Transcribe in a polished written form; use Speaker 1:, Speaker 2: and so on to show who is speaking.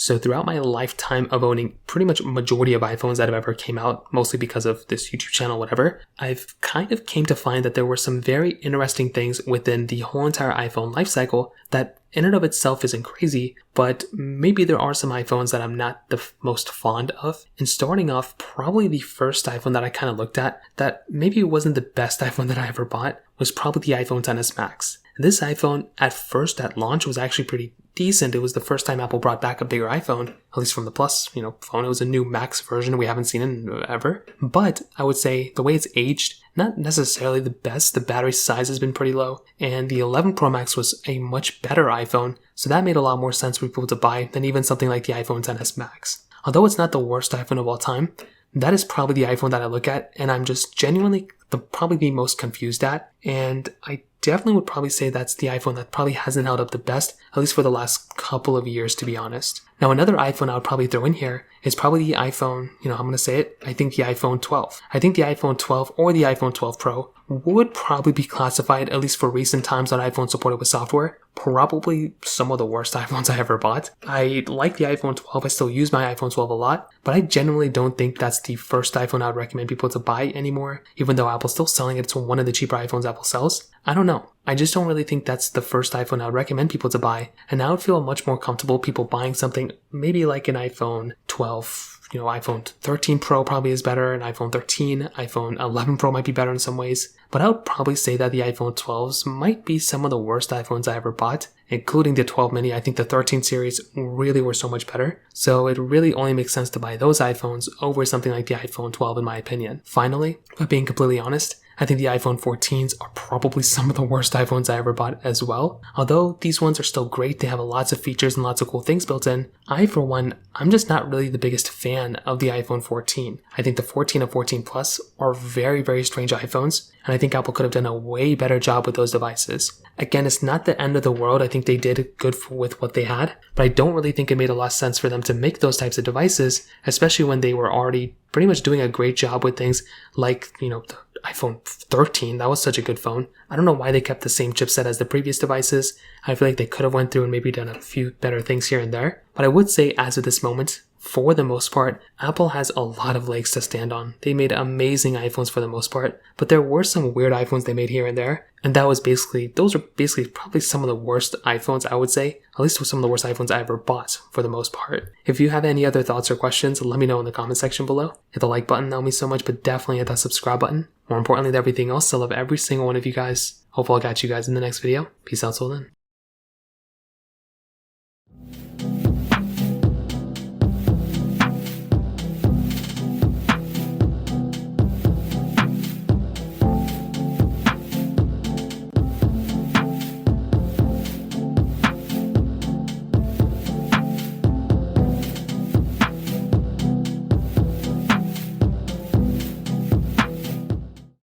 Speaker 1: So throughout my lifetime of owning pretty much majority of iPhones that have ever came out, mostly because of this YouTube channel, whatever, I've kind of came to find that there were some very interesting things within the whole entire iPhone lifecycle that in and of itself isn't crazy, but maybe there are some iPhones that I'm not the most fond of. And starting off, probably the first iPhone that I kind of looked at that maybe it wasn't the best iPhone that I ever bought was probably the iPhone XS Max. This iPhone at first at launch was actually pretty decent. It was the first time Apple brought back a bigger iPhone, at least from the Plus, phone. It was a new Max version we haven't seen in ever. But I would say the way it's aged, not necessarily the best. The battery size has been pretty low, and the 11 Pro Max was a much better iPhone, so that made a lot more sense for people to buy than even something like the iPhone XS Max. Although it's not the worst iPhone of all time, that is probably the iPhone that I look at, and I'm just genuinely probably the most confused at, and I definitely would probably say that's the iPhone that probably hasn't held up the best, at least for the last couple of years, to be honest. Now, another iPhone I would probably throw in here is probably the iPhone, I'm going to say it, I think the iPhone 12. I think the iPhone 12 or the iPhone 12 Pro would probably be classified, at least for recent times on iPhone supported with software, probably some of the worst iPhones I ever bought. I like the iPhone 12, I still use my iPhone 12 a lot, but I genuinely don't think that's the first iPhone I would recommend people to buy anymore, even though Apple's still selling it. It's one of the cheaper iPhones Apple sells. I don't know. I just don't really think that's the first iPhone I would recommend people to buy, and I would feel much more comfortable people buying something maybe like an iPhone 12, iPhone 13 Pro probably is better, an iPhone 13, iPhone 11 Pro might be better in some ways, but I would probably say that the iPhone 12s might be some of the worst iPhones I ever bought, including the 12 mini. I think the 13 series really were so much better, so it really only makes sense to buy those iPhones over something like the iPhone 12 in my opinion. Finally, but being completely honest, I think the iPhone 14s are probably some of the worst iPhones I ever bought as well. Although these ones are still great, they have lots of features and lots of cool things built in. For one, I'm just not really the biggest fan of the iPhone 14. I think the 14 and 14 Plus are very, very strange iPhones, and I think Apple could have done a way better job with those devices. Again, it's not the end of the world. I think they did good with what they had, but I don't really think it made a lot of sense for them to make those types of devices, especially when they were already pretty much doing a great job with things like, the iPhone 13. That was such a good phone. I don't know why they kept the same chipset as the previous devices. I feel like they could have went through and maybe done a few better things here and there. But I would say as of this moment, for the most part, Apple has a lot of legs to stand on. They made amazing iPhones for the most part, but there were some weird iPhones they made here and there. And those are basically probably some of the worst iPhones, I would say. At least some of the worst iPhones I ever bought for the most part. If you have any other thoughts or questions, let me know in the comment section below. Hit the like button, that would mean so much, but definitely hit that subscribe button. More importantly than everything else, I love every single one of you guys. Hope I'll catch you guys in the next video. Peace out till then.